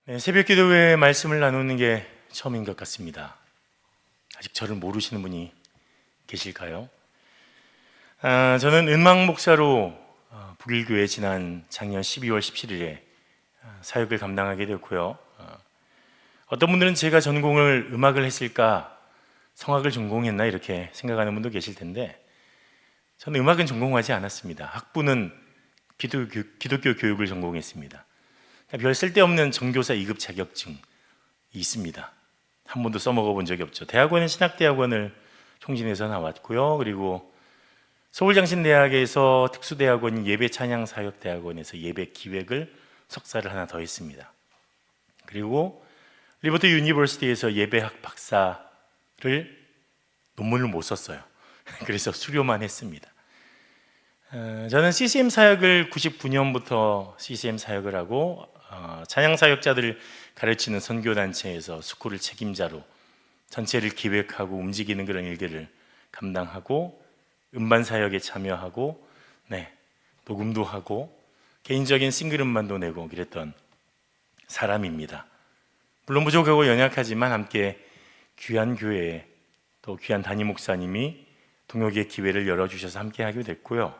네, 새벽 기도회 말씀을 나누는 게 처음인 것 같습니다. 아직 저를 모르시는 분이 계실까요? 저는 은망 목사로 북일교회 지난 작년 12월 17일에 사역을 감당하게 되었고요. 어떤 분들은 제가 전공을 음악을 했을까, 성악을 전공했나 이렇게 생각하는 분도 계실 텐데, 저는 음악은 전공하지 않았습니다. 학부는 기독교 교육을 전공했습니다. 별 쓸데없는 정교사 2급 자격증이 있습니다. 한 번도 써먹어 본 적이 없죠. 대학원은 신학대학원을 총진해서 나왔고요. 그리고 서울장신대학에서 특수대학원 예배찬양사역대학원에서 예배기획을 석사를 하나 더 했습니다. 그리고 리버트 유니버시티에서 예배학 박사를 논문을 못 썼어요. 그래서 수료만 했습니다. 저는 CCM 사역을 99년부터 CCM 사역을 하고 찬양 사역자들을 가르치는 선교단체에서 스쿨을 책임자로 전체를 기획하고 움직이는 그런 일들을 감당하고 음반 사역에 참여하고 녹음도 하고 개인적인 싱글 음반도 내고 그랬던 사람입니다. 물론 부족하고 연약하지만 함께 귀한 교회에 또 귀한 담임 목사님이 동역의 기회를 열어주셔서 함께 하게 됐고요.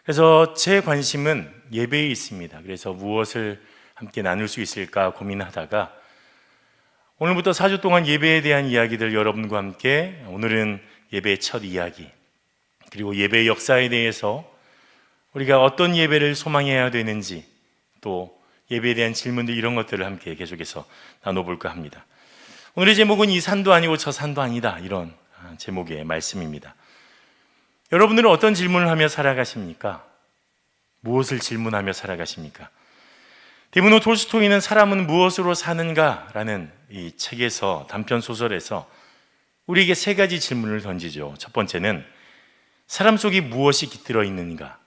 그래서 제 관심은 예배에 있습니다. 그래서 무엇을 함께 나눌 수 있을까 고민하다가 오늘부터 4주 동안 예배에 대한 이야기들 여러분과 함께, 오늘은 예배의 첫 이야기, 그리고 예배의 역사에 대해서 우리가 어떤 예배를 소망해야 되는지, 또 예배에 대한 질문들, 이런 것들을 함께 계속해서 나눠볼까 합니다. 오늘의 제목은 이 산도 아니고 저 산도 아니다, 이런 제목의 말씀입니다. 여러분들은 어떤 질문을 하며 살아가십니까? 무엇을 질문하며 살아가십니까? 디무노 톨스토이는 사람은 무엇으로 사는가? 라는 이 책에서, 단편 소설에서 우리에게 세 가지 질문을 던지죠. 첫 번째는 사람 속에 무엇이 깃들어 있는가?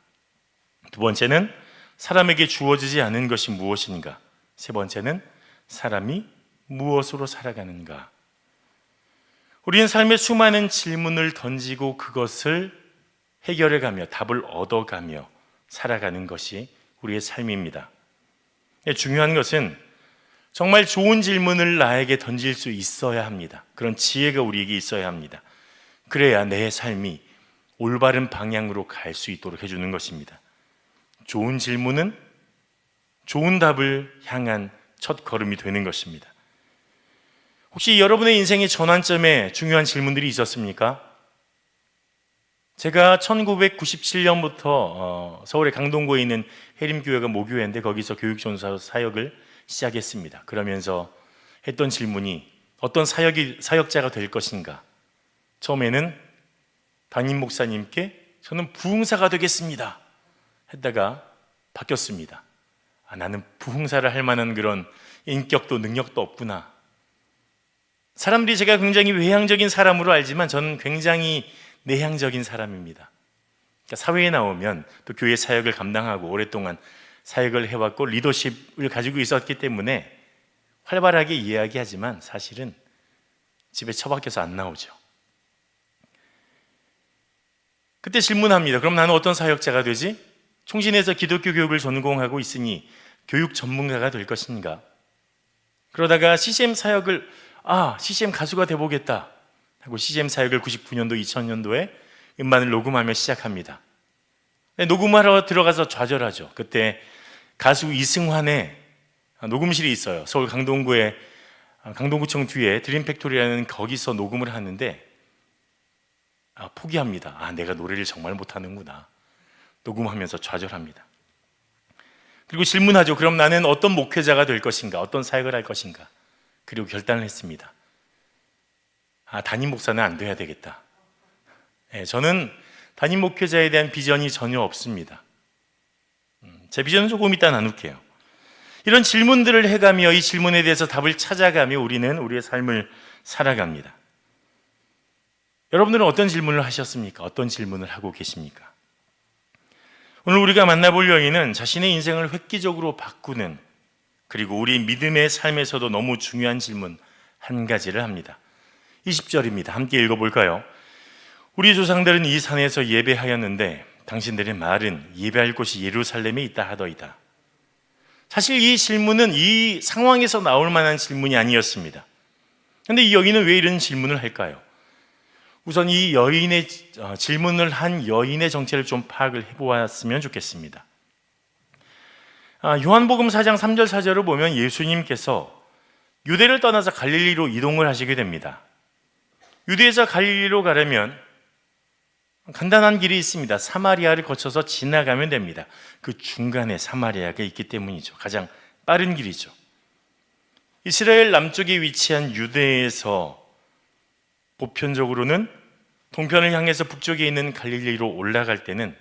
두 번째는 사람에게 주어지지 않은 것이 무엇인가? 세 번째는 사람이 무엇으로 살아가는가? 우리는 삶의 수많은 질문을 던지고 그것을 해결해가며 답을 얻어가며 살아가는 것이 우리의 삶입니다. 중요한 것은 정말 좋은 질문을 나에게 던질 수 있어야 합니다. 그런 지혜가 우리에게 있어야 합니다. 그래야 내 삶이 올바른 방향으로 갈 수 있도록 해주는 것입니다. 좋은 질문은 좋은 답을 향한 첫 걸음이 되는 것입니다. 혹시 여러분의 인생의 전환점에 중요한 질문들이 있었습니까? 제가 1997년부터 서울의 강동구에 있는 해림교회가 모교회인데 거기서 교육전사 사역을 시작했습니다. 그러면서 했던 질문이 어떤 사역자가 될 것인가? 처음에는 담임 목사님께 저는 부흥사가 되겠습니다 했다가 바뀌었습니다. 나는 부흥사를 할 만한 그런 인격도 능력도 없구나. 사람들이 제가 굉장히 외향적인 사람으로 알지만 저는 굉장히 내향적인 사람입니다. 그러니까 사회에 나오면 또 교회 사역을 감당하고 오랫동안 사역을 해왔고 리더십을 가지고 있었기 때문에 활발하게 이야기하지만 사실은 집에 처박혀서 안 나오죠. 그때 질문합니다. 그럼 나는 어떤 사역자가 되지? 총신에서 기독교 교육을 전공하고 있으니 교육 전문가가 될 것인가? 그러다가 CCM 사역을 CCM 가수가 돼보겠다 하고 CCM 사역을 99년도, 2000년도에 음반을 녹음하며 시작합니다. 녹음하러 들어가서 좌절하죠. 그때 가수 이승환의 녹음실이 있어요. 서울 강동구에, 강동구청 뒤에 드림팩토리라는 거기서 녹음을 하는데 포기합니다. 내가 노래를 정말 못하는구나. 녹음하면서 좌절합니다. 그리고 질문하죠. 그럼 나는 어떤 목회자가 될 것인가? 어떤 사역을 할 것인가? 그리고 결단을 했습니다. 담임 목사는 안 돼야 되겠다. 저는 담임 목회자에 대한 비전이 전혀 없습니다. 제 비전은 조금 이따 나눌게요. 이런 질문들을 해가며 이 질문에 대해서 답을 찾아가며 우리는 우리의 삶을 살아갑니다. 여러분들은 어떤 질문을 하셨습니까? 어떤 질문을 하고 계십니까? 오늘 우리가 만나볼 여인은 자신의 인생을 획기적으로 바꾸는, 그리고 우리 믿음의 삶에서도 너무 중요한 질문 한 가지를 합니다. 20절입니다. 함께 읽어볼까요? 우리 조상들은 이 산에서 예배하였는데 당신들의 말은 예배할 곳이 예루살렘에 있다 하더이다. 사실 이 질문은 이 상황에서 나올 만한 질문이 아니었습니다. 그런데 이 여인은 왜 이런 질문을 할까요? 우선 이 여인의 질문을 한 여인의 정체를 좀 파악을 해보았으면 좋겠습니다. 요한복음 4장 3절 4절을 보면 예수님께서 유대를 떠나서 갈릴리로 이동을 하시게 됩니다. 유대에서 갈릴리로 가려면 간단한 길이 있습니다. 사마리아를 거쳐서 지나가면 됩니다. 그 중간에 사마리아가 있기 때문이죠. 가장 빠른 길이죠. 이스라엘 남쪽에 위치한 유대에서 보편적으로는 동편을 향해서 북쪽에 있는 갈릴리로 올라갈 때는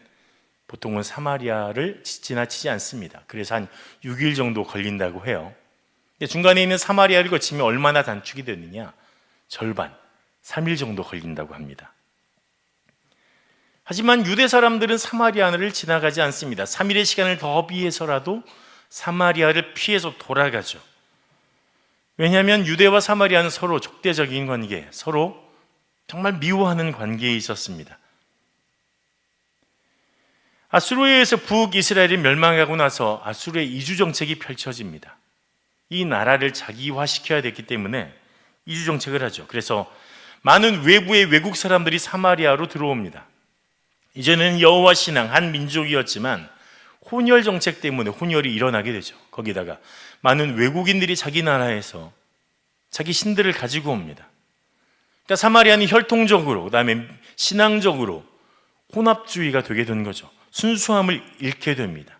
보통은 사마리아를 지나치지 않습니다. 그래서 한 6일 정도 걸린다고 해요. 중간에 있는 사마리아를 거치면 얼마나 단축이 되느냐? 절반, 3일 정도 걸린다고 합니다. 하지만 유대 사람들은 사마리아를 지나가지 않습니다. 3일의 시간을 더 비해서라도 사마리아를 피해서 돌아가죠. 왜냐하면 유대와 사마리아는 서로 적대적인 관계, 서로 정말 미워하는 관계에 있었습니다. 아수르에 의해서 북이스라엘이 멸망하고 나서 아수르의 이주 정책이 펼쳐집니다. 이 나라를 자기화시켜야 됐기 때문에 이주 정책을 하죠. 그래서 많은 외부의 외국 사람들이 사마리아로 들어옵니다. 이제는 여호와 신앙 한 민족이었지만 혼혈 정책 때문에 혼혈이 일어나게 되죠. 거기다가 많은 외국인들이 자기 나라에서 자기 신들을 가지고 옵니다. 그러니까 사마리아는 혈통적으로, 그다음에 신앙적으로 혼합주의가 되게 된 거죠. 순수함을 잃게 됩니다.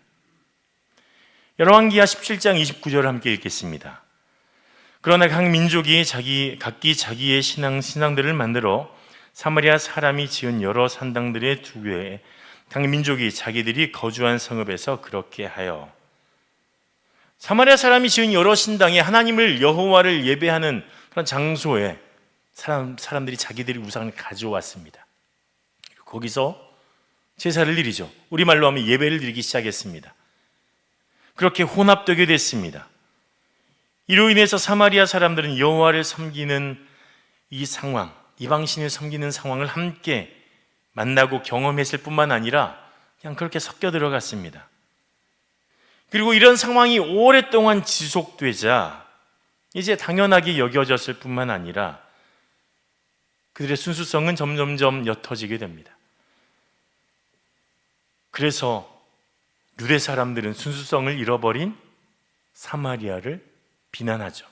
열왕기하 17장 29절을 함께 읽겠습니다. 그러나 각 민족이 각기 자기의 신앙들을 만들어 사마리아 사람이 지은 여러 산당들의 두에 각 민족이 자기들이 거주한 성읍에서 그렇게 하여, 사마리아 사람이 지은 여러 신당에 하나님을 여호와를 예배하는 그런 장소에 사람들이 자기들이 우상을 가져왔습니다. 거기서 제사를 드리죠. 우리말로 하면 예배를 드리기 시작했습니다. 그렇게 혼합되게 됐습니다. 이로 인해서 사마리아 사람들은 여호와를 섬기는 이 상황, 이방신을 섬기는 상황을 함께 만나고 경험했을 뿐만 아니라 그냥 그렇게 섞여 들어갔습니다. 그리고 이런 상황이 오랫동안 지속되자 이제 당연하게 여겨졌을 뿐만 아니라 그들의 순수성은 점점점 옅어지게 됩니다. 그래서 유대 사람들은 순수성을 잃어버린 사마리아를 비난하죠.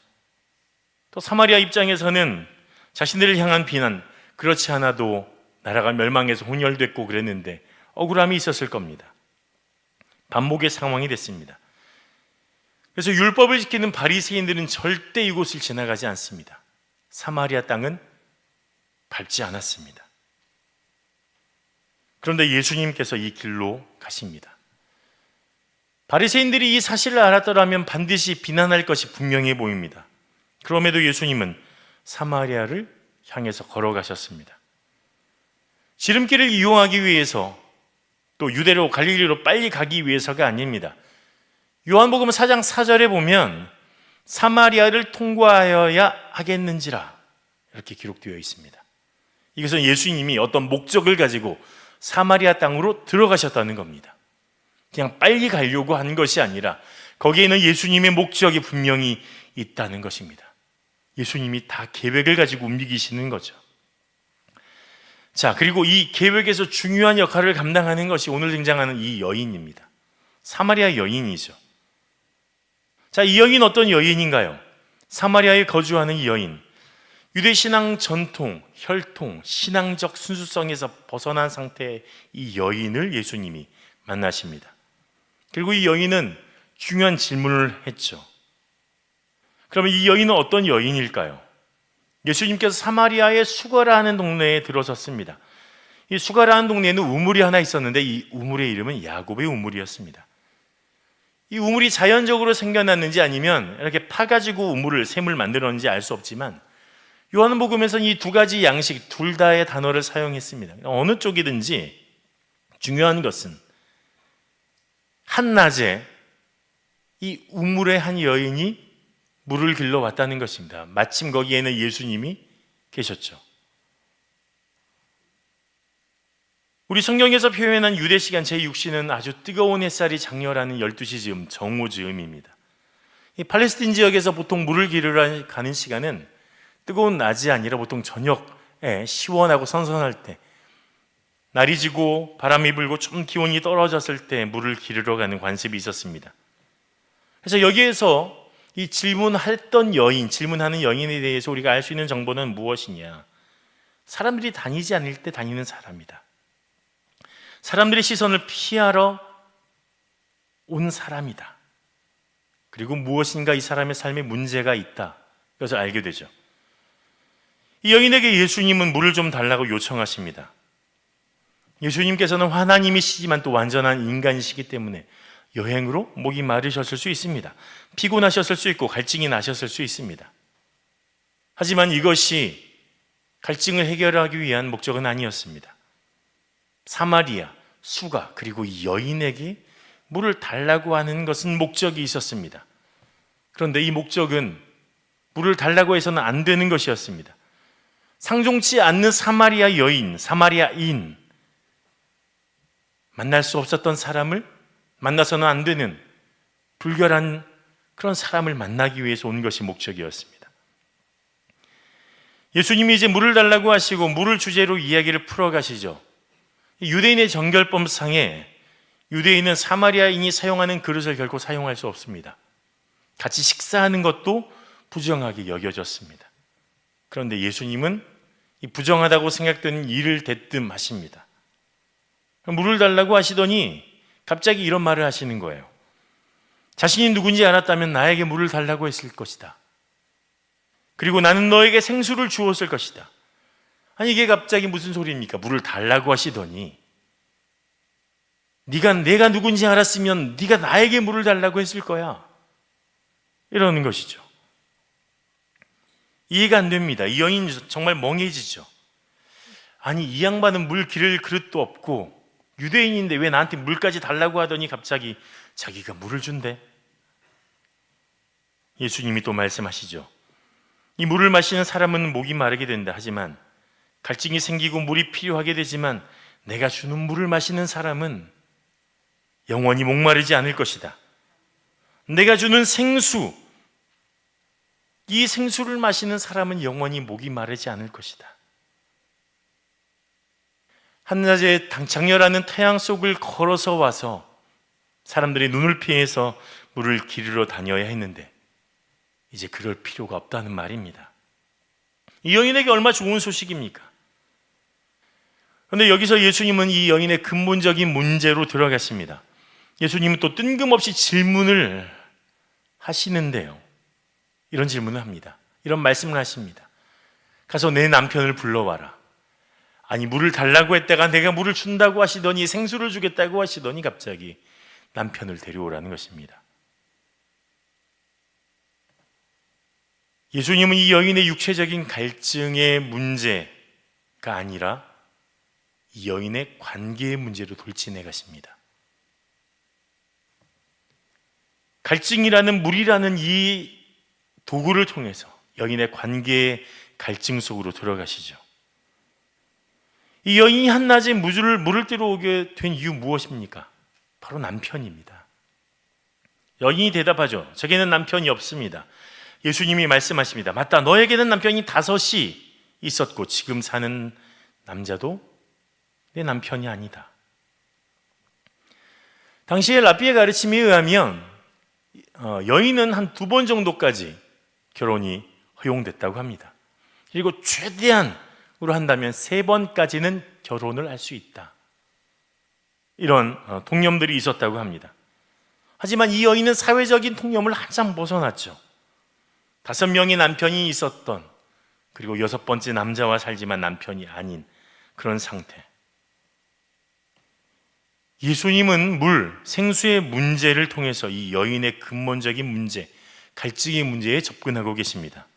또 사마리아 입장에서는 자신들을 향한 비난, 그렇지 않아도 나라가 멸망해서 혼혈됐고 그랬는데 억울함이 있었을 겁니다. 반목의 상황이 됐습니다. 그래서 율법을 지키는 바리새인들은 절대 이곳을 지나가지 않습니다. 사마리아 땅은 밟지 않았습니다. 그런데 예수님께서 이 길로 가십니다. 바리새인들이 이 사실을 알았더라면 반드시 비난할 것이 분명해 보입니다. 그럼에도 예수님은 사마리아를 향해서 걸어가셨습니다. 지름길을 이용하기 위해서, 또 유대로 갈릴리로 빨리 가기 위해서가 아닙니다. 요한복음 4장 4절에 보면 사마리아를 통과하여야 하겠는지라 이렇게 기록되어 있습니다. 이것은 예수님이 어떤 목적을 가지고 사마리아 땅으로 들어가셨다는 겁니다. 그냥 빨리 가려고 한 것이 아니라 거기에는 예수님의 목적이 분명히 있다는 것입니다. 예수님이 다 계획을 가지고 움직이시는 거죠. 자, 그리고 이 계획에서 중요한 역할을 감당하는 것이 오늘 등장하는 이 여인입니다. 사마리아 여인이죠. 자, 이 여인 어떤 여인인가요? 사마리아에 거주하는 이 여인, 유대 신앙 전통, 혈통, 신앙적 순수성에서 벗어난 상태의 이 여인을 예수님이 만나십니다. 그리고 이 여인은 중요한 질문을 했죠. 그러면 이 여인은 어떤 여인일까요? 예수님께서 사마리아의 수가라는 동네에 들어섰습니다. 이 수가라는 동네에는 우물이 하나 있었는데 이 우물의 이름은 야곱의 우물이었습니다. 이 우물이 자연적으로 생겨났는지 아니면 이렇게 파가지고 샘을 만들었는지 알 수 없지만 요한복음에서는 이 두 가지 양식 둘 다의 단어를 사용했습니다. 어느 쪽이든지 중요한 것은 한낮에 이 우물의 한 여인이 물을 길러 왔다는 것입니다. 마침 거기에는 예수님이 계셨죠. 우리 성경에서 표현한 유대 시간 제6시는 아주 뜨거운 햇살이 장렬하는 12시 즈음, 정오 즈음입니다. 이 팔레스틴 지역에서 보통 물을 기르러 가는 시간은 뜨거운 낮이 아니라 보통 저녁에 시원하고 선선할 때, 날이 지고 바람이 불고 좀 기온이 떨어졌을 때 물을 기르러 가는 관습이 있었습니다. 그래서 여기에서 이 질문하는 여인에 대해서 우리가 알 수 있는 정보는 무엇이냐? 사람들이 다니지 않을 때 다니는 사람이다. 사람들의 시선을 피하러 온 사람이다. 그리고 무엇인가 이 사람의 삶에 문제가 있다. 그래서 알게 되죠. 이 여인에게 예수님은 물을 좀 달라고 요청하십니다. 예수님께서는 하나님이시지만 또 완전한 인간이시기 때문에 여행으로 목이 마르셨을 수 있습니다. 피곤하셨을 수 있고 갈증이 나셨을 수 있습니다. 하지만 이것이 갈증을 해결하기 위한 목적은 아니었습니다. 사마리아, 수가, 그리고 이 여인에게 물을 달라고 하는 것은 목적이 있었습니다. 그런데 이 목적은 물을 달라고 해서는 안 되는 것이었습니다. 상종치 않는 사마리아 여인, 사마리아인, 만날 수 없었던 사람을, 만나서는 안 되는 불결한 그런 사람을 만나기 위해서 온 것이 목적이었습니다. 예수님이 이제 물을 달라고 하시고 물을 주제로 이야기를 풀어가시죠. 유대인의 정결법상에 유대인은 사마리아인이 사용하는 그릇을 결코 사용할 수 없습니다. 같이 식사하는 것도 부정하게 여겨졌습니다. 그런데 예수님은 이 부정하다고 생각되는 일을 대뜸 하십니다. 물을 달라고 하시더니 갑자기 이런 말을 하시는 거예요. 자신이 누군지 알았다면 나에게 물을 달라고 했을 것이다. 그리고 나는 너에게 생수를 주었을 것이다. 아니, 이게 갑자기 무슨 소리입니까? 물을 달라고 하시더니 내가 누군지 알았으면 네가 나에게 물을 달라고 했을 거야. 이러는 것이죠. 이해가 안 됩니다. 이 여인 정말 멍해지죠. 아니, 이 양반은 물 기를 그릇도 없고 유대인인데 왜 나한테 물까지 달라고 하더니 갑자기 자기가 물을 준대. 예수님이 또 말씀하시죠. 이 물을 마시는 사람은 목이 마르게 된다. 하지만 갈증이 생기고 물이 필요하게 되지만 내가 주는 물을 마시는 사람은 영원히 목마르지 않을 것이다. 내가 주는 생수, 이 생수를 마시는 사람은 영원히 목이 마르지 않을 것이다. 한낮에 장렬하는 태양 속을 걸어서 와서 사람들이 눈을 피해서 물을 기르러 다녀야 했는데 이제 그럴 필요가 없다는 말입니다. 이 여인에게 얼마나 좋은 소식입니까? 그런데 여기서 예수님은 이 여인의 근본적인 문제로 들어갔습니다. 예수님은 또 뜬금없이 질문을 하시는데요. 이런 질문을 합니다. 이런 말씀을 하십니다. 가서 내 남편을 불러와라. 아니, 물을 달라고 했다가 내가 물을 준다고 하시더니, 생수를 주겠다고 하시더니 갑자기 남편을 데려오라는 것입니다. 예수님은 이 여인의 육체적인 갈증의 문제가 아니라 이 여인의 관계의 문제로 돌진해 가십니다. 갈증이라는 물이라는 이 도구를 통해서 여인의 관계의 갈증 속으로 들어가시죠. 이 여인이 한낮에 물을 들어오게 된 이유 무엇입니까? 바로 남편입니다. 여인이 대답하죠. 저에게는 남편이 없습니다. 예수님이 말씀하십니다. 맞다, 너에게는 남편이 5이 있었고 지금 사는 남자도 내 남편이 아니다. 당시의 랍비의 가르침에 의하면 여인은 한 2번 정도까지 결혼이 허용됐다고 합니다. 그리고 최대한으로 한다면 3번까지는 결혼을 할 수 있다. 이런 통념들이 있었다고 합니다. 하지만 이 여인은 사회적인 통념을 한참 벗어났죠. 5명의 남편이 있었던, 그리고 6번째 남자와 살지만 남편이 아닌 그런 상태. 예수님은 생수의 문제를 통해서 이 여인의 근본적인 문제, 갈증의 문제에 접근하고 계십니다.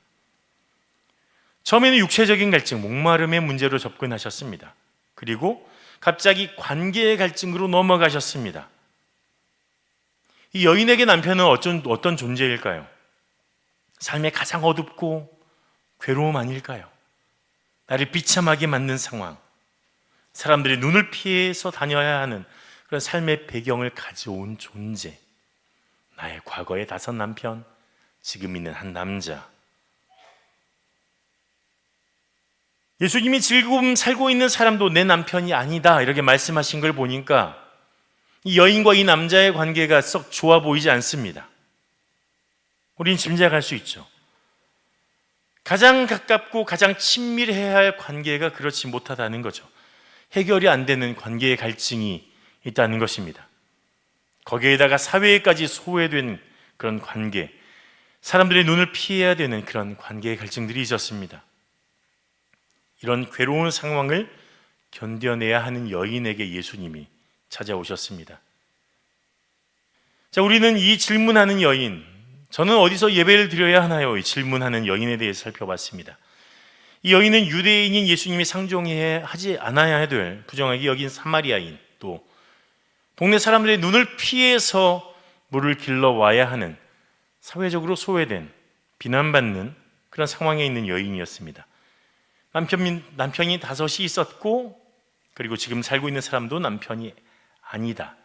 처음에는 육체적인 갈증, 목마름의 문제로 접근하셨습니다. 그리고 갑자기 관계의 갈증으로 넘어가셨습니다. 이 여인에게 남편은 어떤 존재일까요? 삶의 가장 어둡고 괴로움 아닐까요? 나를 비참하게 만든 상황, 사람들이 눈을 피해서 다녀야 하는 그런 삶의 배경을 가져온 존재. 나의 과거의 5 남편, 지금 있는 한 남자. 예수님이 지금 살고 있는 사람도 내 남편이 아니다 이렇게 말씀하신 걸 보니까 이 여인과 이 남자의 관계가 썩 좋아 보이지 않습니다. 우리는 짐작할 수 있죠. 가장 가깝고 가장 친밀해야 할 관계가 그렇지 못하다는 거죠. 해결이 안 되는 관계의 갈증이 있다는 것입니다. 거기에다가 사회에까지 소외된 그런 관계, 사람들의 눈을 피해야 되는 그런 관계의 갈증들이 있었습니다. 이런 괴로운 상황을 견뎌내야 하는 여인에게 예수님이 찾아오셨습니다. 자, 우리는 이 질문하는 여인, 저는 어디서 예배를 드려야 하나요? 이 질문하는 여인에 대해서 살펴봤습니다. 이 여인은 유대인인 예수님이 상종해 하지 않아야 될 부정하게 여긴 사마리아인, 또 동네 사람들의 눈을 피해서 물을 길러와야 하는 사회적으로 소외된, 비난받는 그런 상황에 있는 여인이었습니다. 남편이 5이 있었고, 그리고 지금 살고 있는 사람도 남편이 아니다.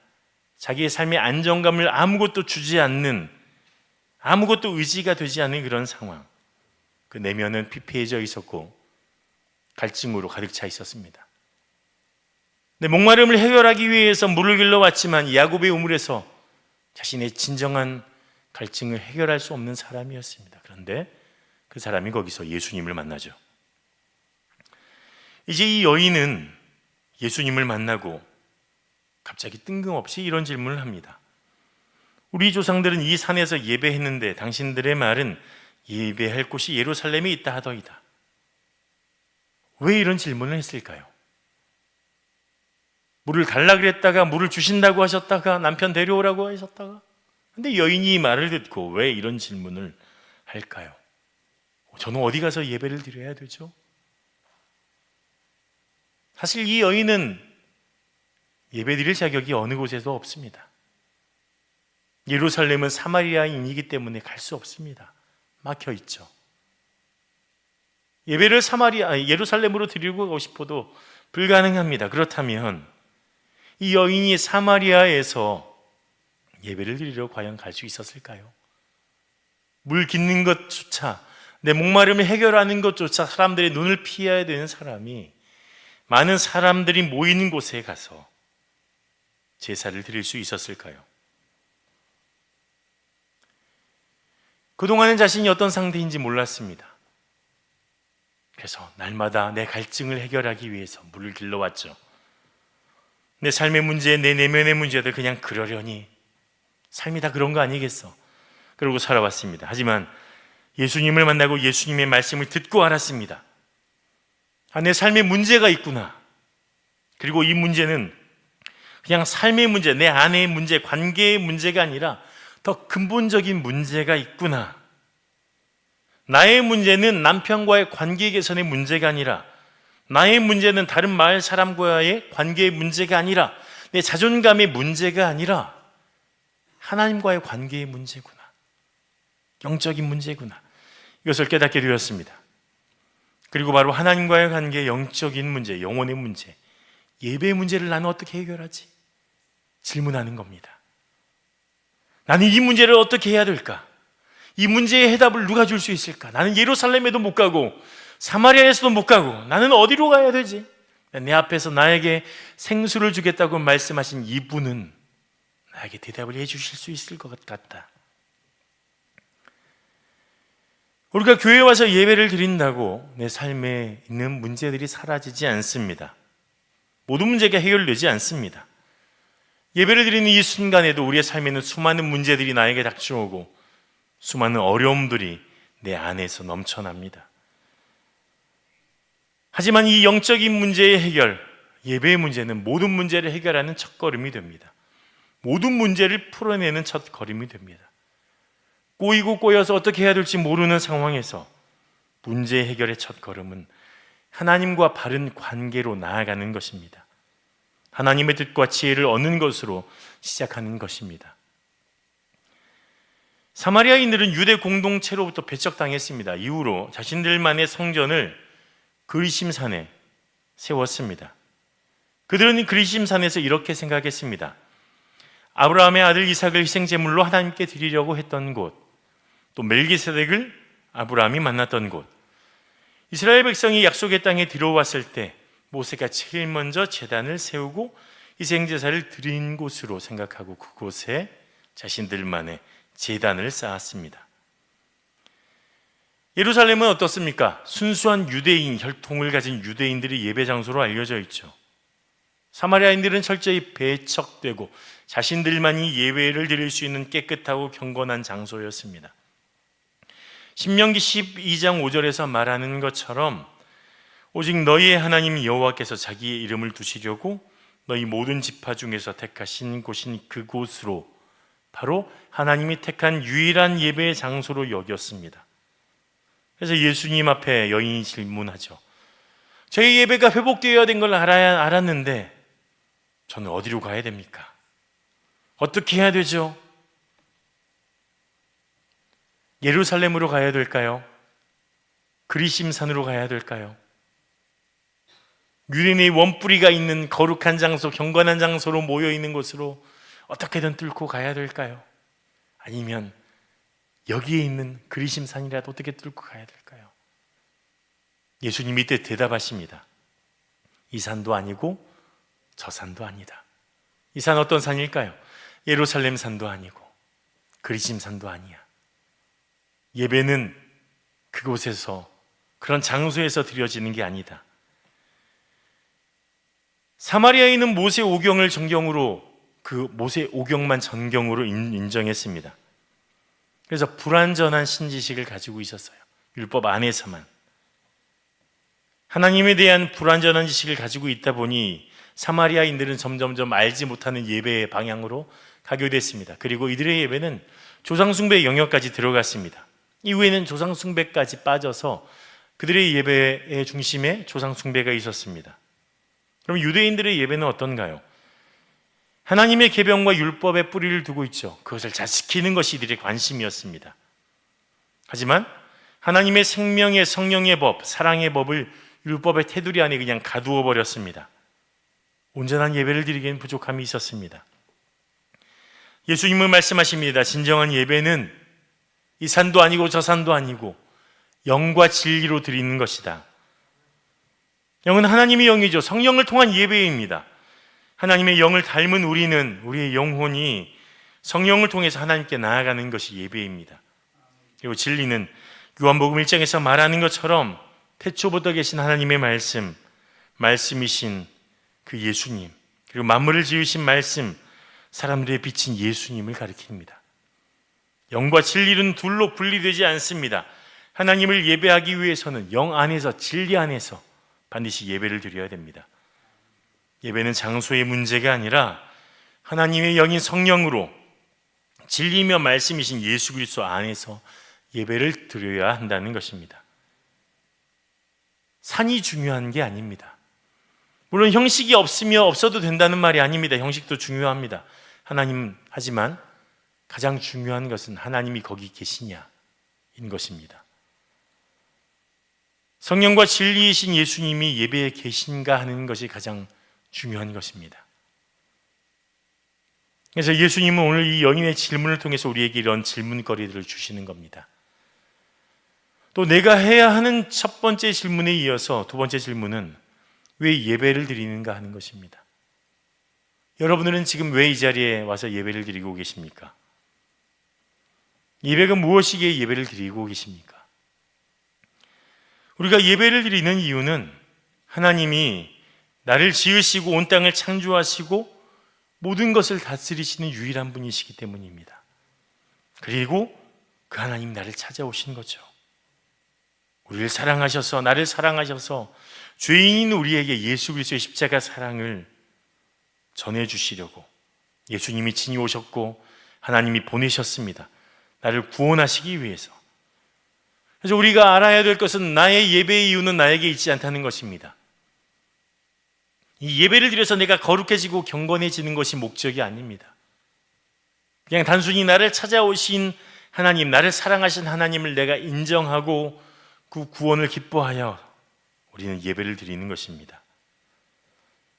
자기의 삶의 안정감을 아무것도 주지 않는, 아무것도 의지가 되지 않는 그런 상황. 그 내면은 피폐해져 있었고 갈증으로 가득 차 있었습니다. 근데 목마름을 해결하기 위해서 물을 길러왔지만 야곱의 우물에서 자신의 진정한 갈증을 해결할 수 없는 사람이었습니다. 그런데 그 사람이 거기서 예수님을 만나죠. 이제 이 여인은 예수님을 만나고 갑자기 뜬금없이 이런 질문을 합니다. 우리 조상들은 이 산에서 예배했는데 당신들의 말은 예배할 곳이 예루살렘에 있다 하더이다. 왜 이런 질문을 했을까요? 물을 달라 그랬다가 물을 주신다고 하셨다가 남편 데려오라고 하셨다가, 근데 여인이 이 말을 듣고 왜 이런 질문을 할까요? 저는 어디 가서 예배를 드려야 되죠? 사실 이 여인은 예배 드릴 자격이 어느 곳에도 없습니다. 예루살렘은 사마리아인이기 때문에 갈 수 없습니다. 막혀 있죠. 예배를 예루살렘으로 드리고 가고 싶어도 불가능합니다. 그렇다면 이 여인이 사마리아에서 예배를 드리러 과연 갈 수 있었을까요? 물 깃는 것조차, 내 목마름을 해결하는 것조차 사람들의 눈을 피해야 되는 사람이 많은 사람들이 모이는 곳에 가서 제사를 드릴 수 있었을까요? 그동안은 자신이 어떤 상태인지 몰랐습니다. 그래서 날마다 내 갈증을 해결하기 위해서 물을 길러왔죠. 내 삶의 문제, 내 내면의 문제들 그냥 그러려니 삶이 다 그런 거 아니겠어? 그러고 살아왔습니다. 하지만 예수님을 만나고 예수님의 말씀을 듣고 알았습니다. 내 삶에 문제가 있구나. 그리고 이 문제는 그냥 삶의 문제, 내 안의 문제, 관계의 문제가 아니라 더 근본적인 문제가 있구나. 나의 문제는 남편과의 관계 개선의 문제가 아니라, 나의 문제는 다른 마을 사람과의 관계의 문제가 아니라, 내 자존감의 문제가 아니라 하나님과의 관계의 문제구나. 영적인 문제구나. 이것을 깨닫게 되었습니다. 그리고 바로 하나님과의 관계의 영적인 문제, 영혼의 문제, 예배의 문제를 나는 어떻게 해결하지? 질문하는 겁니다. 나는 이 문제를 어떻게 해야 될까? 이 문제의 해답을 누가 줄 수 있을까? 나는 예루살렘에도 못 가고 사마리아에서도 못 가고 나는 어디로 가야 되지? 내 앞에서 나에게 생수를 주겠다고 말씀하신 이분은 나에게 대답을 해주실 수 있을 것 같다. 우리가 교회에 와서 예배를 드린다고 내 삶에 있는 문제들이 사라지지 않습니다. 모든 문제가 해결되지 않습니다. 예배를 드리는 이 순간에도 우리의 삶에는 수많은 문제들이 나에게 닥쳐오고 수많은 어려움들이 내 안에서 넘쳐납니다. 하지만 이 영적인 문제의 해결, 예배의 문제는 모든 문제를 해결하는 첫걸음이 됩니다. 모든 문제를 풀어내는 첫걸음이 됩니다. 꼬이고 꼬여서 어떻게 해야 될지 모르는 상황에서 문제 해결의 첫걸음은 하나님과 바른 관계로 나아가는 것입니다. 하나님의 뜻과 지혜를 얻는 것으로 시작하는 것입니다. 사마리아인들은 유대 공동체로부터 배척당했습니다. 이후로 자신들만의 성전을 그리심산에 세웠습니다. 그들은 그리심산에서 이렇게 생각했습니다. 아브라함의 아들 이삭을 희생제물로 하나님께 드리려고 했던 곳, 또 멜기세덱을 아브라함이 만났던 곳, 이스라엘 백성이 약속의 땅에 들어왔을 때 모세가 제일 먼저 제단을 세우고 희생제사를 드린 곳으로 생각하고 그곳에 자신들만의 제단을 쌓았습니다. 예루살렘은 어떻습니까? 순수한 유대인 혈통을 가진 유대인들의 예배 장소로 알려져 있죠. 사마리아인들은 철저히 배척되고 자신들만이 예배를 드릴 수 있는 깨끗하고 경건한 장소였습니다. 신명기 12장 5절에서 말하는 것처럼 오직 너희의 하나님 여호와께서 자기의 이름을 두시려고 너희 모든 지파 중에서 택하신 곳인 그곳으로 바로 하나님이 택한 유일한 예배의 장소로 여겼습니다. 그래서 예수님 앞에 여인이 질문하죠. 저희 예배가 회복되어야 된 걸 알았는데 저는 어디로 가야 됩니까? 어떻게 해야 되죠? 예루살렘으로 가야 될까요? 그리심산으로 가야 될까요? 유대인의 원뿌리가 있는 거룩한 장소, 경건한 장소로 모여있는 곳으로 어떻게든 뚫고 가야 될까요? 아니면 여기에 있는 그리심산이라도 어떻게 뚫고 가야 될까요? 예수님이 이때 대답하십니다. 이 산도 아니고 저 산도 아니다. 이 산 어떤 산일까요? 예루살렘 산도 아니고 그리심산도 아니야. 예배는 그곳에서, 그런 장소에서 드려지는 게 아니다. 사마리아에 있는 모세 오경을 전경으로, 그 모세 오경만 전경으로 인정했습니다. 그래서 불완전한 신지식을 가지고 있었어요. 율법 안에서만. 하나님에 대한 불완전한 지식을 가지고 있다 보니 사마리아인들은 점점점 알지 못하는 예배의 방향으로 가게 됐습니다. 그리고 이들의 예배는 조상숭배의 영역까지 들어갔습니다. 이후에는 조상숭배까지 빠져서 그들의 예배의 중심에 조상숭배가 있었습니다. 그럼 유대인들의 예배는 어떤가요? 하나님의 계명과 율법에 뿌리를 두고 있죠. 그것을 잘 지키는 것이 이들의 관심이었습니다. 하지만 하나님의 생명의 성령의 법, 사랑의 법을 율법의 테두리 안에 그냥 가두어 버렸습니다. 온전한 예배를 드리기엔 부족함이 있었습니다. 예수님은 말씀하십니다. 진정한 예배는 이 산도 아니고 저 산도 아니고 영과 진리로 드리는 것이다. 영은 하나님의 영이죠. 성령을 통한 예배입니다. 하나님의 영을 닮은 우리는, 우리의 영혼이 성령을 통해서 하나님께 나아가는 것이 예배입니다. 그리고 진리는 요한복음 1장에서 말하는 것처럼 태초부터 계신 하나님의 말씀이신 그 예수님, 그리고 만물을 지으신 말씀, 사람들의 빛인 예수님을 가리킵니다. 영과 진리는 둘로 분리되지 않습니다. 하나님을 예배하기 위해서는 영 안에서, 진리 안에서 반드시 예배를 드려야 됩니다. 예배는 장소의 문제가 아니라 하나님의 영인 성령으로 진리며 말씀이신 예수 그리스도 안에서 예배를 드려야 한다는 것입니다. 산이 중요한 게 아닙니다. 물론 형식이 없어도 된다는 말이 아닙니다. 형식도 중요합니다. 하지만 가장 중요한 것은 하나님이 거기 계시냐인 것입니다. 성령과 진리이신 예수님이 예배에 계신가 하는 것이 가장 중요한 것입니다. 그래서 예수님은 오늘 이 여인의 질문을 통해서 우리에게 이런 질문거리들을 주시는 겁니다. 또 내가 해야 하는 첫 번째 질문에 이어서 두 번째 질문은 왜 예배를 드리는가 하는 것입니다. 여러분들은 지금 왜 이 자리에 와서 예배를 드리고 계십니까? 예배가 무엇이기에 예배를 드리고 계십니까? 우리가 예배를 드리는 이유는 하나님이 나를 지으시고 온 땅을 창조하시고 모든 것을 다스리시는 유일한 분이시기 때문입니다. 그리고 그 하나님 나를 찾아오신 거죠. 우리를 사랑하셔서, 나를 사랑하셔서 죄인인 우리에게 예수 그리스도의 십자가 사랑을 전해주시려고 예수님이 친히 오셨고 하나님이 보내셨습니다. 나를 구원하시기 위해서. 그래서 우리가 알아야 될 것은 나의 예배의 이유는 나에게 있지 않다는 것입니다. 이 예배를 드려서 내가 거룩해지고 경건해지는 것이 목적이 아닙니다. 그냥 단순히 나를 찾아오신 하나님, 나를 사랑하신 하나님을 내가 인정하고 그 구원을 기뻐하여 우리는 예배를 드리는 것입니다.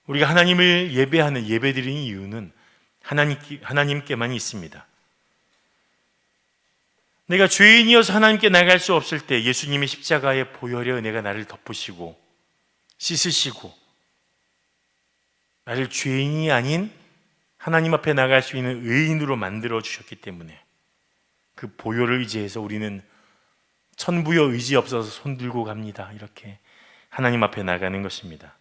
우리가 하나님을 예배하는 예배드리는 이유는 하나님께만 있습니다. 내가 죄인이어서 하나님께 나갈 수 없을 때 예수님의 십자가의 보혈의 은혜가 나를 덮으시고 씻으시고 나를 죄인이 아닌 하나님 앞에 나갈 수 있는 의인으로 만들어 주셨기 때문에 그 보혈을 의지해서 우리는 천부여 의지 없어서 손 들고 갑니다. 이렇게 하나님 앞에 나가는 것입니다.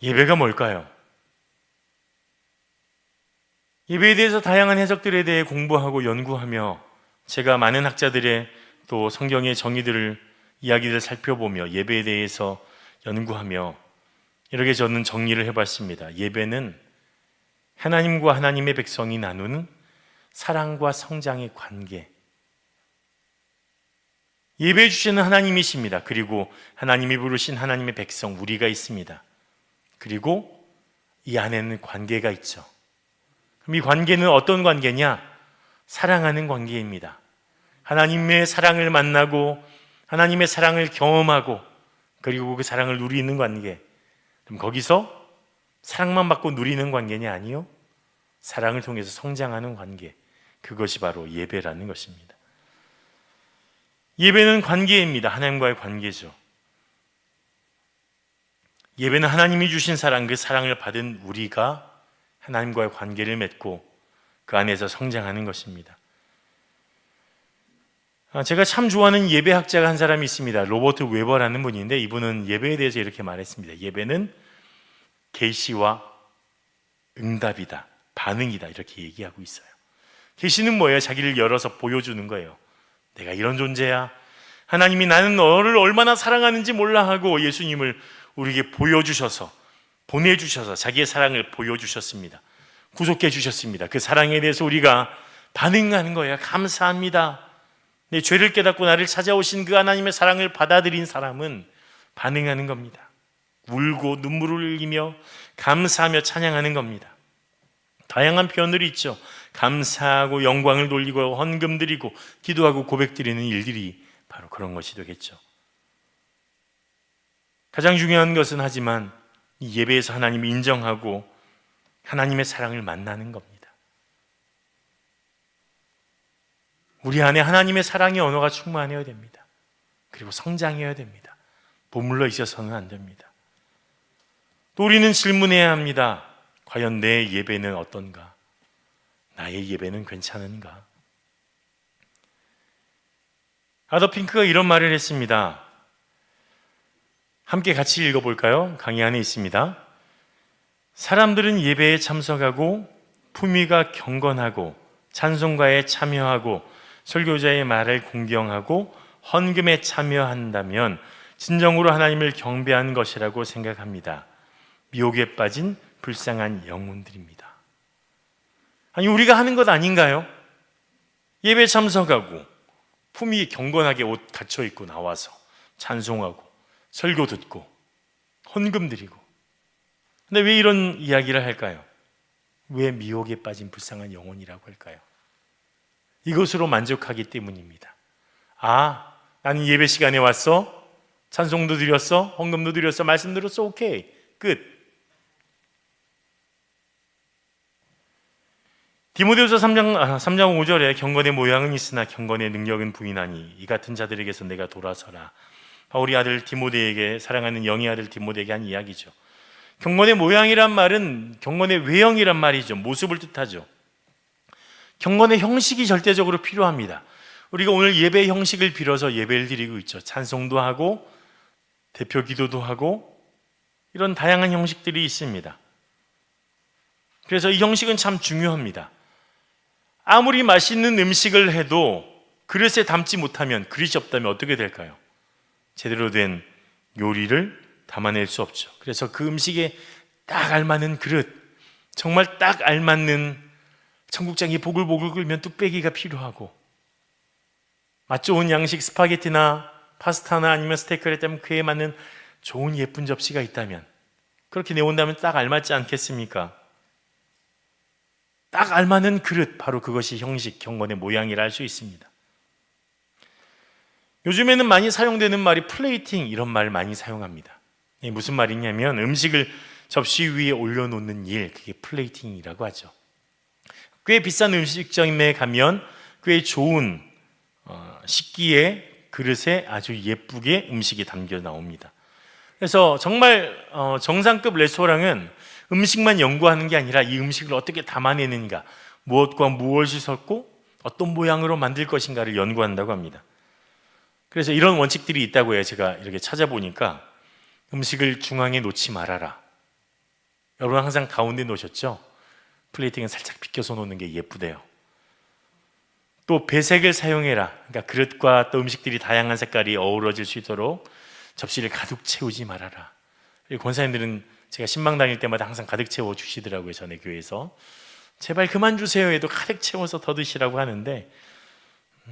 예배가 뭘까요? 예배에 대해서 다양한 해석들에 대해 공부하고 연구하며 제가 많은 학자들의 또 성경의 이야기들을 살펴보며 예배에 대해서 연구하며 이렇게 저는 정리를 해봤습니다. 예배는 하나님과 하나님의 백성이 나누는 사랑과 성장의 관계. 예배해 주시는 하나님이십니다. 그리고 하나님이 부르신 하나님의 백성 우리가 있습니다. 그리고 이 안에는 관계가 있죠. 그럼 이 관계는 어떤 관계냐? 사랑하는 관계입니다. 하나님의 사랑을 만나고 하나님의 사랑을 경험하고 그리고 그 사랑을 누리는 관계. 그럼 거기서 사랑만 받고 누리는 관계냐? 아니요. 사랑을 통해서 성장하는 관계. 그것이 바로 예배라는 것입니다. 예배는 관계입니다. 하나님과의 관계죠. 예배는 하나님이 주신 사랑, 그 사랑을 받은 우리가 하나님과의 관계를 맺고 그 안에서 성장하는 것입니다. 제가 참 좋아하는 예배학자가 한 사람이 있습니다. 로버트 웨버라는 분인데 이분은 예배에 대해서 이렇게 말했습니다. 예배는 계시와 응답이다, 반응이다 이렇게 얘기하고 있어요. 계시는 뭐예요? 자기를 열어서 보여주는 거예요. 내가 이런 존재야. 하나님이 나는 너를 얼마나 사랑하는지 몰라 하고 예수님을 우리에게 보여주셔서 보내주셔서 자기의 사랑을 보여주셨습니다. 구속해 주셨습니다. 그 사랑에 대해서 우리가 반응하는 거예요. 감사합니다. 내 죄를 깨닫고 나를 찾아오신 그 하나님의 사랑을 받아들인 사람은 반응하는 겁니다. 울고 눈물을 흘리며 감사하며 찬양하는 겁니다. 다양한 표현들이 있죠. 감사하고 영광을 돌리고 헌금 드리고 기도하고 고백 드리는 일들이 바로 그런 것이 되겠죠. 가장 중요한 것은 하지만 이 예배에서 하나님을 인정하고 하나님의 사랑을 만나는 겁니다. 우리 안에 하나님의 사랑의 언어가 충만해야 됩니다. 그리고 성장해야 됩니다. 머물러 있어서는 안 됩니다. 또 우리는 질문해야 합니다. 과연 내 예배는 어떤가? 나의 예배는 괜찮은가? 아더 핑크가 이런 말을 했습니다. 함께 같이 읽어볼까요? 강의 안에 있습니다. 사람들은 예배에 참석하고 품위가 경건하고 찬송가에 참여하고 설교자의 말을 공경하고 헌금에 참여한다면 진정으로 하나님을 경배한 것이라고 생각합니다. 미혹에 빠진 불쌍한 영혼들입니다. 아니 우리가 하는 것 아닌가요? 예배 참석하고 품위 경건하게 옷 갖춰 입고 나와서 찬송하고 설교 듣고 헌금 드리고. 근데 왜 이런 이야기를 할까요? 왜 미혹에 빠진 불쌍한 영혼이라고 할까요? 이것으로 만족하기 때문입니다. 아, 나는 예배 시간에 왔어? 찬송도 드렸어? 헌금도 드렸어? 말씀 들었어? 오케이, 끝. 디모데후서 3장 5절에 경건의 모양은 있으나 경건의 능력은 부인하니 이 같은 자들에게서 내가 돌아서라. 바울이 아들 디모데에게, 사랑하는 영의 아들 디모데에게 한 이야기죠. 경건의 모양이란 말은 경건의 외형이란 말이죠. 모습을 뜻하죠. 경건의 형식이 절대적으로 필요합니다. 우리가 오늘 예배 형식을 빌어서 예배를 드리고 있죠. 찬송도 하고 대표 기도도 하고 이런 다양한 형식들이 있습니다. 그래서 이 형식은 참 중요합니다. 아무리 맛있는 음식을 해도 그릇에 담지 못하면, 그릇이 없다면 어떻게 될까요? 제대로 된 요리를 담아낼 수 없죠. 그래서 그 음식에 딱 알맞는 그릇, 정말 딱 알맞는 청국장이 보글보글 끓면 뚝배기가 필요하고, 맛 좋은 양식 스파게티나 파스타나 아니면 스테이크를 했다면 그에 맞는 좋은 예쁜 접시가 있다면, 그렇게 내온다면 딱 알맞지 않겠습니까? 딱 알맞는 그릇, 바로 그것이 형식, 경건의 모양이라 할 수 있습니다. 요즘에는 많이 사용되는 말이 플레이팅, 이런 말 많이 사용합니다. 이게 무슨 말이냐면 음식을 접시 위에 올려놓는 일, 그게 플레이팅이라고 하죠. 꽤 비싼 음식점에 가면 꽤 좋은 식기의 그릇에 아주 예쁘게 음식이 담겨 나옵니다. 그래서 정말 정상급 레스토랑은 음식만 연구하는 게 아니라 이 음식을 어떻게 담아내는가, 무엇과 무엇이 섞고 어떤 모양으로 만들 것인가를 연구한다고 합니다. 그래서 이런 원칙들이 있다고 해요. 제가 이렇게 찾아보니까 음식을 중앙에 놓지 말아라. 여러분 항상 가운데 놓으셨죠? 플레이팅은 살짝 비껴서 놓는 게 예쁘대요. 또 배색을 사용해라. 그러니까 그릇과 또 음식들이 다양한 색깔이 어우러질 수 있도록 접시를 가득 채우지 말아라. 권사님들은 제가 신방 다닐 때마다 항상 가득 채워 주시더라고요. 전에 교회에서 제발 그만 주세요 해도 가득 채워서 더 드시라고 하는데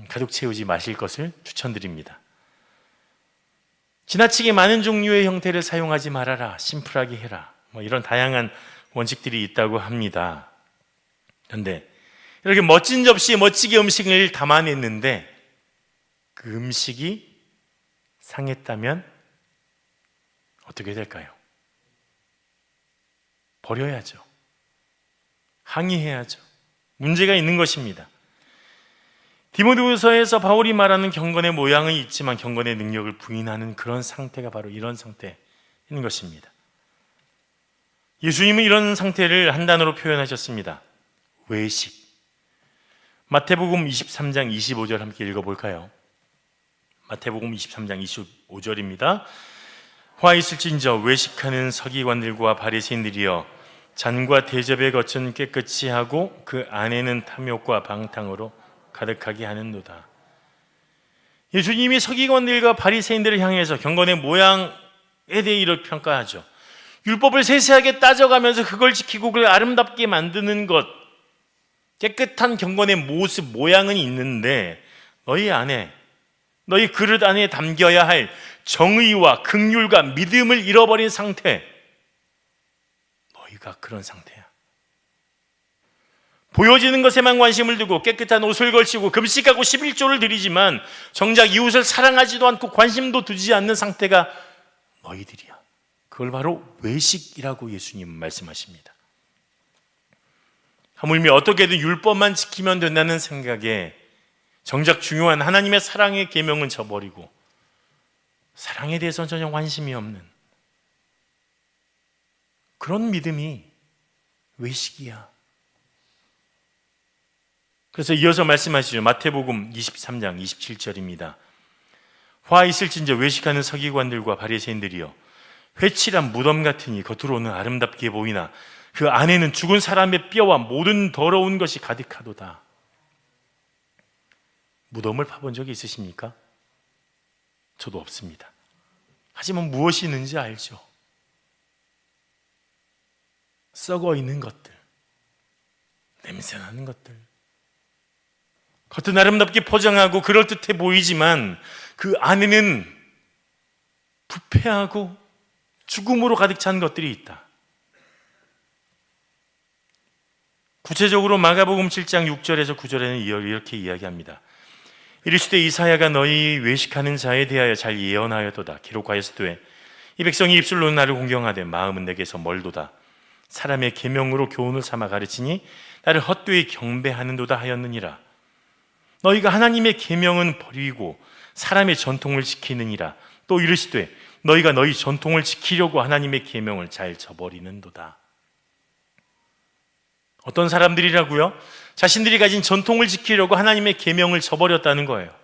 가득 채우지 마실 것을 추천드립니다. 지나치게 많은 종류의 형태를 사용하지 말아라. 심플하게 해라. 이런 다양한 원칙들이 있다고 합니다. 그런데 이렇게 멋진 접시에 멋지게 음식을 담아냈는데 그 음식이 상했다면 어떻게 될까요? 버려야죠. 항의해야죠. 문제가 있는 것입니다. 디모데후서에서 바울이 말하는 경건의 모양은 있지만 경건의 능력을 부인하는 그런 상태가 바로 이런 상태인 것입니다. 예수님은 이런 상태를 한 단어로 표현하셨습니다. 외식. 마태복음 23장 25절 함께 읽어볼까요? 마태복음 23장 25절입니다. 화 있을진저 외식하는 서기관들과 바리새인들이여 잔과 대접의 겉은 깨끗이 하고 그 안에는 탐욕과 방탕으로 가득하게 하는도다. 예수님이 서기관들과 바리새인들을 향해서 경건의 모양에 대해 이렇게 평가하죠. 율법을 세세하게 따져가면서 그걸 지키고 그걸 아름답게 만드는 것, 깨끗한 경건의 모습, 모양은 있는데 너희 안에, 너희 그릇 안에 담겨야 할 정의와 긍휼과 믿음을 잃어버린 상태, 너희가 그런 상태야. 보여지는 것에만 관심을 두고 깨끗한 옷을 걸치고 금식하고 11조를 드리지만 정작 이웃을 사랑하지도 않고 관심도 두지 않는 상태가 너희들이야. 그걸 바로 외식이라고 예수님은 말씀하십니다. 하물며 어떻게든 율법만 지키면 된다는 생각에 정작 중요한 하나님의 사랑의 계명은 저버리고 사랑에 대해서는 전혀 관심이 없는 그런 믿음이 외식이야. 그래서 이어서 말씀하시죠. 마태복음 23장 27절입니다. 화 있을진저 외식하는 서기관들과 바리새인들이여 회칠한 무덤 같으니 겉으로는 아름답게 보이나 그 안에는 죽은 사람의 뼈와 모든 더러운 것이 가득하도다. 무덤을 파본 적이 있으십니까? 저도 없습니다. 하지만 무엇이 있는지 알죠. 썩어 있는 것들, 냄새나는 것들, 겉은 아름답게 포장하고 그럴듯해 보이지만 그 안에는 부패하고 죽음으로 가득 찬 것들이 있다. 구체적으로 마가복음 7장 6절에서 9절에는 이렇게 이야기합니다. 이르시되 이사야가 너희 외식하는 자에 대하여 잘 예언하였도다. 기록하였으되 이 백성이 입술로는 나를 공경하되 마음은 내게서 멀도다. 사람의 계명으로 교훈을 삼아 가르치니 나를 헛되이 경배하는도다 하였느니라. 너희가 하나님의 계명은 버리고 사람의 전통을 지키느니라. 또 이르시되 너희가 너희 전통을 지키려고 하나님의 계명을 잘 저버리는도다. 어떤 사람들이라고요? 자신들이 가진 전통을 지키려고 하나님의 계명을 저버렸다는 거예요.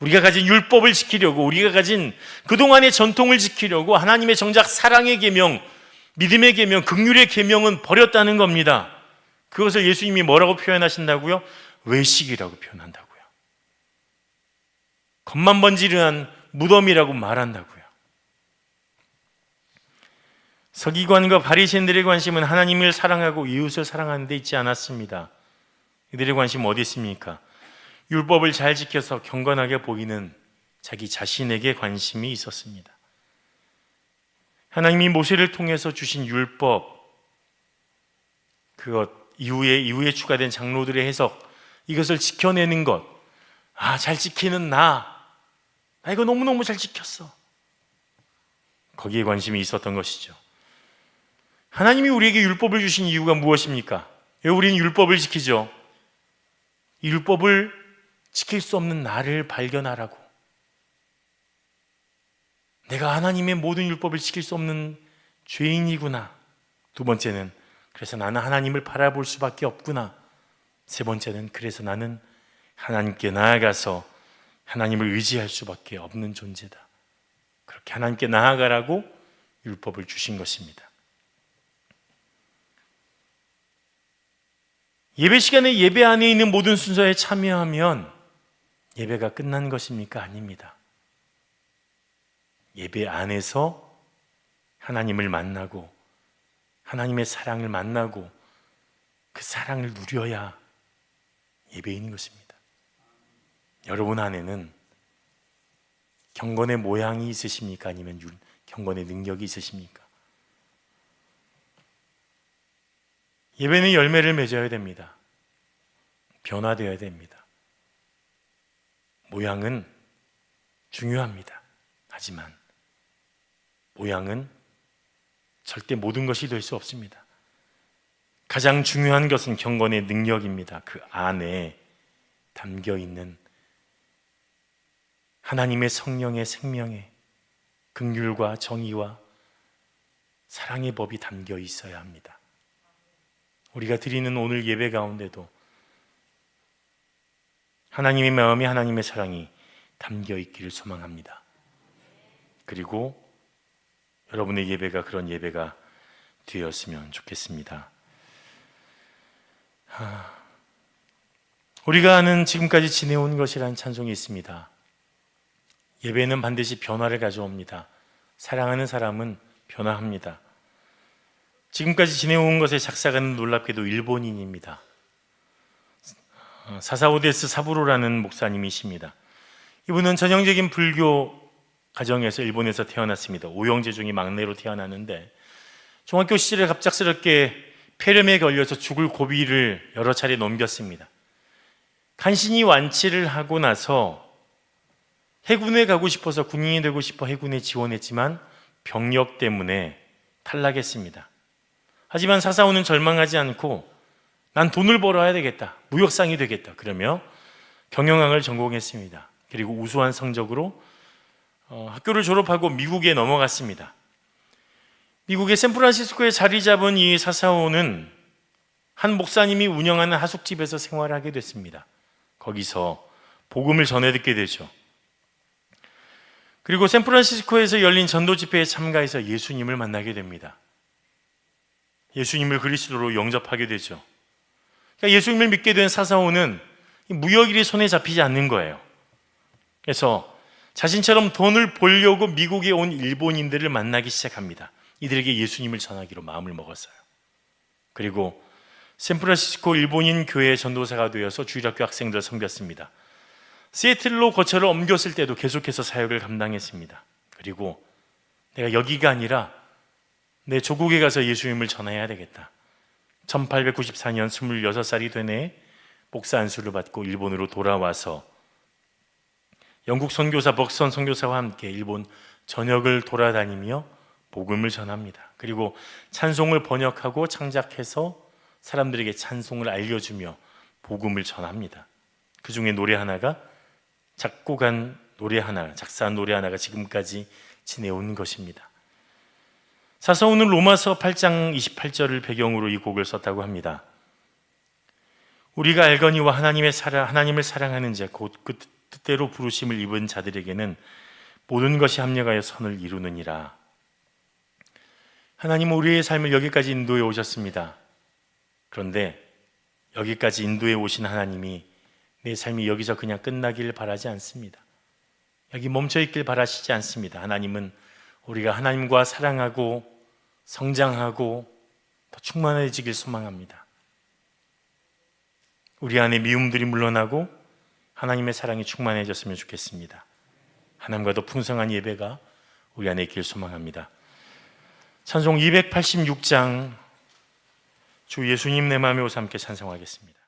우리가 가진 율법을 지키려고, 우리가 가진 그동안의 전통을 지키려고 하나님의 정작 사랑의 계명, 믿음의 계명, 긍휼의 계명은 버렸다는 겁니다. 그것을 예수님이 뭐라고 표현하신다고요? 외식이라고 표현한다고요. 겉만 번지르한 무덤이라고 말한다고요. 서기관과 바리새인들의 관심은 하나님을 사랑하고 이웃을 사랑하는 데 있지 않았습니다. 이들의 관심은 어디 있습니까? 율법을 잘 지켜서 경건하게 보이는 자기 자신에게 관심이 있었습니다. 하나님이 모세를 통해서 주신 율법, 그것 이후에 추가된 장로들의 해석, 이것을 지켜내는 것, 잘 지키는 나 이거 너무너무 잘 지켰어. 거기에 관심이 있었던 것이죠. 하나님이 우리에게 율법을 주신 이유가 무엇입니까? 왜 우리는 율법을 지키죠? 이 율법을 지킬 수 없는 나를 발견하라고. 내가 하나님의 모든 율법을 지킬 수 없는 죄인이구나. 두 번째는 그래서 나는 하나님을 바라볼 수밖에 없구나. 세 번째는 그래서 나는 하나님께 나아가서 하나님을 의지할 수밖에 없는 존재다. 그렇게 하나님께 나아가라고 율법을 주신 것입니다. 예배 시간에 예배 안에 있는 모든 순서에 참여하면 예배가 끝난 것입니까? 아닙니다. 예배 안에서 하나님을 만나고 하나님의 사랑을 만나고 그 사랑을 누려야 예배인인 것입니다. 여러분 안에는 경건의 모양이 있으십니까? 아니면 경건의 능력이 있으십니까? 예배는 열매를 맺어야 됩니다. 변화되어야 됩니다. 모양은 중요합니다. 하지만 모양은 절대 모든 것이 될 수 없습니다. 가장 중요한 것은 경건의 능력입니다. 그 안에 담겨 있는 하나님의 성령의 생명의 긍휼과 정의와 사랑의 법이 담겨 있어야 합니다. 우리가 드리는 오늘 예배 가운데도 하나님의 마음이 하나님의 사랑이 담겨 있기를 소망합니다. 그리고 여러분의 예배가 그런 예배가 되었으면 좋겠습니다. 우리가 아는 지금까지 지내온 것이라는 찬송이 있습니다. 예배는 반드시 변화를 가져옵니다. 사랑하는 사람은 변화합니다. 지금까지 지내온 것의 작사가는 놀랍게도 일본인입니다. 사사오데스 사부로라는 목사님이십니다. 이분은 전형적인 불교 가정에서 일본에서 태어났습니다. 오형제 중에 막내로 태어났는데 중학교 시절에 갑작스럽게 폐렴에 걸려서 죽을 고비를 여러 차례 넘겼습니다. 간신히 완치를 하고 나서 해군에 가고 싶어서 군인이 되고 싶어 해군에 지원했지만 병력 때문에 탈락했습니다. 하지만 사사오는 절망하지 않고 난 돈을 벌어야 되겠다, 무역상이 되겠다 그러며 경영학을 전공했습니다. 그리고 우수한 성적으로 학교를 졸업하고 미국에 넘어갔습니다. 미국의 샌프란시스코에 자리 잡은 이 사사오는 한 목사님이 운영하는 하숙집에서 생활하게 됐습니다. 거기서 복음을 전해 듣게 되죠. 그리고 샌프란시스코에서 열린 전도 집회에 참가해서 예수님을 만나게 됩니다. 예수님을 그리스도로 영접하게 되죠. 그러니까 예수님을 믿게 된 사사오는 무역일이 손에 잡히지 않는 거예요. 그래서 자신처럼 돈을 벌려고 미국에 온 일본인들을 만나기 시작합니다. 이들에게 예수님을 전하기로 마음을 먹었어요. 그리고 샌프란시스코 일본인 교회 전도사가 되어서 주일학교 학생들을 섬겼습니다. 시애틀로 거처를 옮겼을 때도 계속해서 사역을 감당했습니다. 그리고 내가 여기가 아니라 내 조국에 가서 예수님을 전해야 되겠다. 1894년 26살이 되네 목사 안수를 받고 일본으로 돌아와서 영국 선교사 벅선 선교사와 함께 일본 전역을 돌아다니며 복음을 전합니다. 그리고 찬송을 번역하고 창작해서 사람들에게 찬송을 알려주며 복음을 전합니다. 그 중에 노래 하나가 작곡한 노래 하나, 작사한 노래 하나가 지금까지 지내온 것입니다. 사사오는 로마서 8장 28절을 배경으로 이 곡을 썼다고 합니다. 우리가 알거니와 하나님을 사랑하는 자, 곧 그 뜻대로 부르심을 입은 자들에게는 모든 것이 합력하여 선을 이루느니라. 하나님은 우리의 삶을 여기까지 인도해 오셨습니다. 그런데 여기까지 인도해 오신 하나님이 내 삶이 여기서 그냥 끝나길 바라지 않습니다. 여기 멈춰 있길 바라시지 않습니다. 하나님은 우리가 하나님과 사랑하고 성장하고 더 충만해지길 소망합니다. 우리 안에 미움들이 물러나고 하나님의 사랑이 충만해졌으면 좋겠습니다. 하나님과 더 풍성한 예배가 우리 안에 있길 소망합니다. 찬송 286장 주 예수님 내 마음에 오사 함께 찬송하겠습니다.